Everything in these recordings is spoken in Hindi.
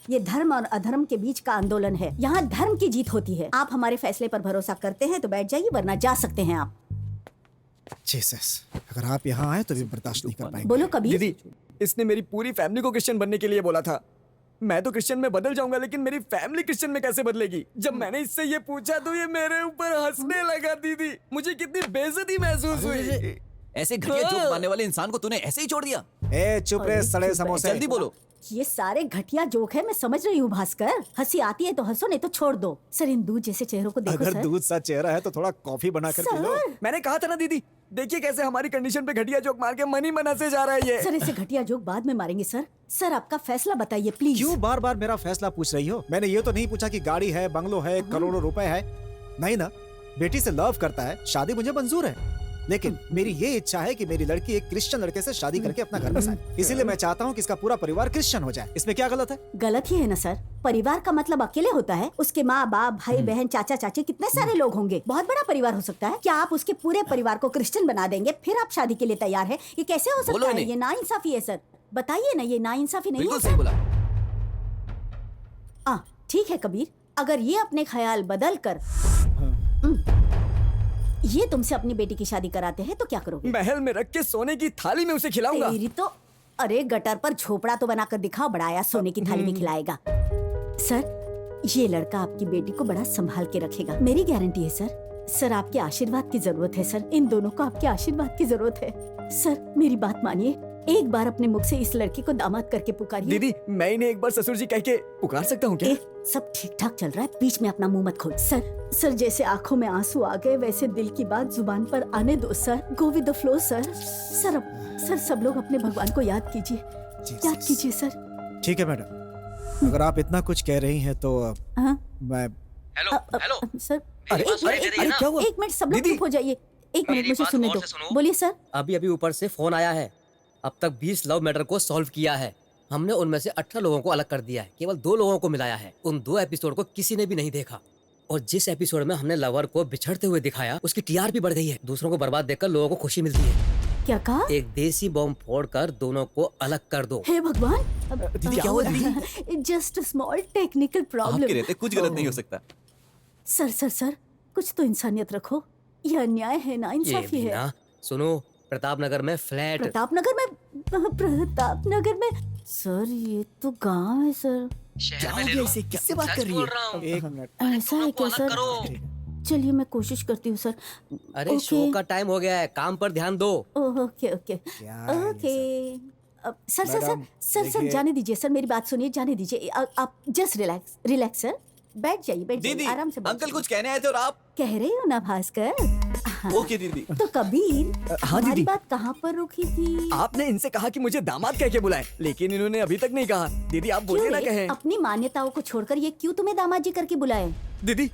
ये धर्म और अधर्म के बीच का आंदोलन है। यहाँ धर्म की जीत होती है। आप हमारे फैसले पर भरोसा करते हैं तो बैठ जाइए, वरना जा सकते हैं आप। जीसस, अगर आप यहाँ आए तो भी बर्दाश्त नहीं कर पाएंगे। बोलो कबीर। दीदी, इसने मेरी पूरी फैमिली को क्रिश्चियन बनने के लिए बोला था। मैं तो क्रिश्चियन में बदल जाऊंगा, लेकिन मेरी फैमिली क्रिश्चियन में कैसे बदलेगी? जब मैंने इससे ये पूछा तो ये मेरे ऊपर हंसने लगा। दीदी, मुझे कितनी बेइज्जती महसूस हुई। ऐसे घटिया जोक मारने वाले इंसान को तूने ऐसे ही छोड़ दिया? ए चुप रहे सड़े समोसे। जल्दी बोलो। ये सारे घटिया जोक है, मैं समझ रही हूँ भास्कर। हंसी आती है तो हंसो, नहीं तो छोड़ दो। सर, इन दूध जैसे चेहरों को देखो। अगर सर, दूध सा चेहरा है तो थोड़ा कॉफी बना कर पी लो। मैंने कहा था ना दीदी, देखिए कैसे हमारी कंडीशन पे घटिया जोक मार के मन ही मन हंसे जा रहा है ये। सर, इसे घटिया जोक बाद में मारेंगे। सर, सर आपका फैसला बताइए प्लीज। क्यों बार बार मेरा फैसला पूछ रही हो? मैंने ये तो नहीं पूछा कि गाड़ी है, बंगलो है, करोड़ों रुपए है। नहीं ना, बेटी से लव करता है, शादी मुझे मंजूर है, लेकिन मेरी ये इच्छा है कि मेरी लड़की एक क्रिश्चियन लड़के से शादी करके अपना घर बसाए। इसीलिए मैं चाहता हूँ कि इसका पूरा परिवार क्रिश्चियन हो जाए। इसमें क्या गलत है? गलत ही है ना सर। परिवार का मतलब अकेले होता है? उसके माँ बाप, भाई बहन, चाचा चाची, कितने सारे लोग होंगे। बहुत बड़ा परिवार हो सकता है। क्या आप उसके पूरे परिवार को क्रिश्चियन बना देंगे फिर आप शादी के लिए तैयार है? ये कैसे हो सकता है? ये नाइंसाफी है सर। बताइए ना, ये नाइंसाफी नहीं है? बिल्कुल सही बोला। ठीक है कबीर, अगर ये अपने ख्याल बदल कर ये तुमसे अपनी बेटी की शादी कराते हैं तो क्या करोगे? महल में रख के सोने की थाली में उसे खिलाऊंगा। तेरी तो, अरे गटर पर झोपड़ा तो बनाकर दिखाओ, बड़ाया सोने की थाली में खिलाएगा। सर, ये लड़का आपकी बेटी को बड़ा संभाल के रखेगा, मेरी गारंटी है सर। सर, आपके आशीर्वाद की जरूरत है सर। इन दोनों को आपके आशीर्वाद की जरूरत है। सर, मेरी बात मानिए, एक बार अपने मुख से इस लड़की को दामाद करके पुकारिए। दीदी, मैं इन्हें एक बार ससुर जी कह के पुकार सकता हूँ क्या? सब ठीक ठाक चल रहा है, बीच में अपना मुंह मत खोल। सर, जैसे आंखों में आंसू आ गए वैसे दिल की बात जुबान पर आने दो sir. Go with the flow sir. Sir, सब लोग अपने भगवान को याद कीजिए, याद कीजिए सर। ठीक है मैडम, अगर आप इतना कुछ कह रही हैं तो मैं। हेलो सर, अरे क्या हुआ? एक मिनट, सब लोग चुप हो जाइए। एक मिनट मुझे सुनने दो। बोलिए सर। अभी ऊपर से फोन आया है। अब तक 20 लव मैटर को सॉल्व किया है। हमने उनमें से 18 लोगों को अलग कर दिया है, केवल 2 लोगों को मिलाया है। उन 2 एपिसोड को किसी ने भी नहीं देखा, और जिस एपिसोड में हमने लवर को बिछड़ते हुए दिखाया उसकी टीआर भी बढ़ गई है। दूसरों को बर्बाद देखकर लोगों को खुशी मिलती है। क्या कहा? एक देसी बॉम्ब फोड़कर दोनों को अलग कर दो। हे भगवान, दीदी क्या हुआ दीदी? Just small technical problem. आपके रहते कुछ गलत नहीं हो सकता। सर, कुछ तो इंसानियत रखो। यह अन्याय है, ना इंसाफी है। ना सुनो, प्रतापनगर में फ्लैट। प्रतापनगर में सर, ये तो गांव है सर। शहर में ले लो। किससे बात कर रही है? एक मिनट। ऐसा है क्या सर? चलिए मैं कोशिश करती हूँ सर। अरे शो का टाइम हो गया है, काम पर ध्यान दो। ओके। सर, जाने दीजिए सर, मेरी बात सुनिए, जाने दीजिए। आप जस्ट रिलैक्स सर। बैठ जाइए, आराम से। अंकल कुछ कहने आए थे और आप कह रहे हो ना भास्कर। ओके दीदी। तो कबीर, हाँ हमारी दीदी, बात कहाँ पर रुकी थी? आपने इनसे कहा कि मुझे दामाद कह के बुलाए, लेकिन इन्होंने अभी तक नहीं कहा। दीदी आप बोलिए ना, कहें। अपनी मान्यताओं को छोड़कर ये क्यों तुम्हें दामाद जी करके बुलाए? दीदी,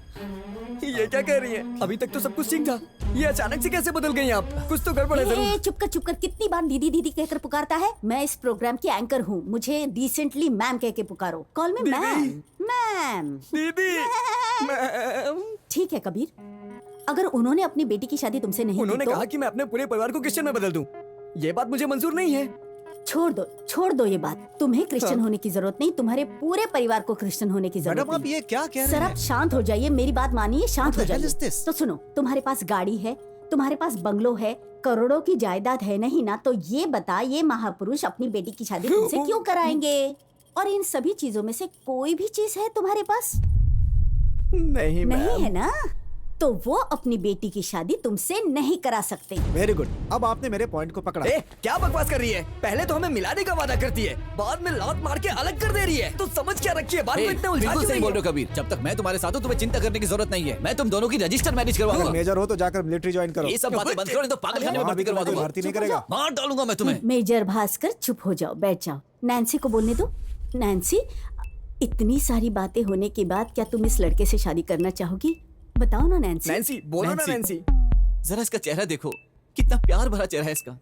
ये क्या कह रही है? अभी तक तो सब कुछ ठीक था, ये अचानक से कैसे बदल गई आप? कुछ तो गड़बड़ है जरूर। चुप कर। कितनी बार दीदी दीदी कहकर पुकारता है? मैं इस प्रोग्राम की एंकर हूँ, मुझे डिसेंटली मैम कह के पुकारो। Call me ma'am. दीदी, ठीक है कबीर, अगर उन्होंने अपनी बेटी की शादी तुमसे नहीं उन्होंने की तो कहा कि मैं अपने पूरे परिवार को क्रिश्चियन में बदल दूं। ये बात मुझे मंजूर नहीं है। छोड़ दो ये बात। तुम्हें क्रिश्चियन होने की जरूरत नहीं, तुम्हारे पूरे परिवार को क्रिश्चियन होने की जरूरत मैडम, आप नहीं। ये क्या कह रहे सर, हैं? आप शांत हो जाइए, मेरी बात मानिए, शांत हो जाइए। तो सुनो, तुम्हारे पास गाड़ी है, तुम्हारे पास बंगलो है, करोड़ों की जायदाद है नहीं ना? तो ये बता, ये महापुरुष अपनी बेटी की शादी तुमसे क्यों कराएंगे? और इन सभी चीजों में से कोई भी चीज है तुम्हारे पास? नहीं है ना? तो वो अपनी बेटी की शादी तुमसे नहीं करा सकते। वेरी गुड, अब आपने मेरे पॉइंट को पकड़ा। क्या बकवास कर रही है? पहले तो हमें मिलाने का वादा करती है, बाद में लात मार के अलग कर दे रही है। तो समझ क्या रखी है? बात को इतना उलझा बिल्कुल क्यों सही रही बोल है? रहे हो कबीर। जब तक मैं तुम्हारे साथ हूँ तुम्हें चिंता करने की जरूरत नहीं है। मैं तुम दोनों की रजिस्टर मैरिज करवाऊंगा। मेजर हो तो जाकर मिलिट्री ज्वाइन करो। ये सब बातें बंद करो, नहीं तो पागलखाने में भर्ती करवा दूंगा। भर्ती नहीं करेगा, मार डालूंगा मैं तुम्हें। मेजर भास्कर, चुप हो जाओ, बैठ जाओ। नैन्सी को बोलने दो। नैन्सी, इतनी सारी बातें होने के बाद क्या तुम इस लड़के से शादी करना चाहोगी? बताओ ना नैन्सी। नैन्सी, बोलो ना नैन्सी। जरा इसका चेहरा देखो, कितना प्यार भरा चेहरा है इसका।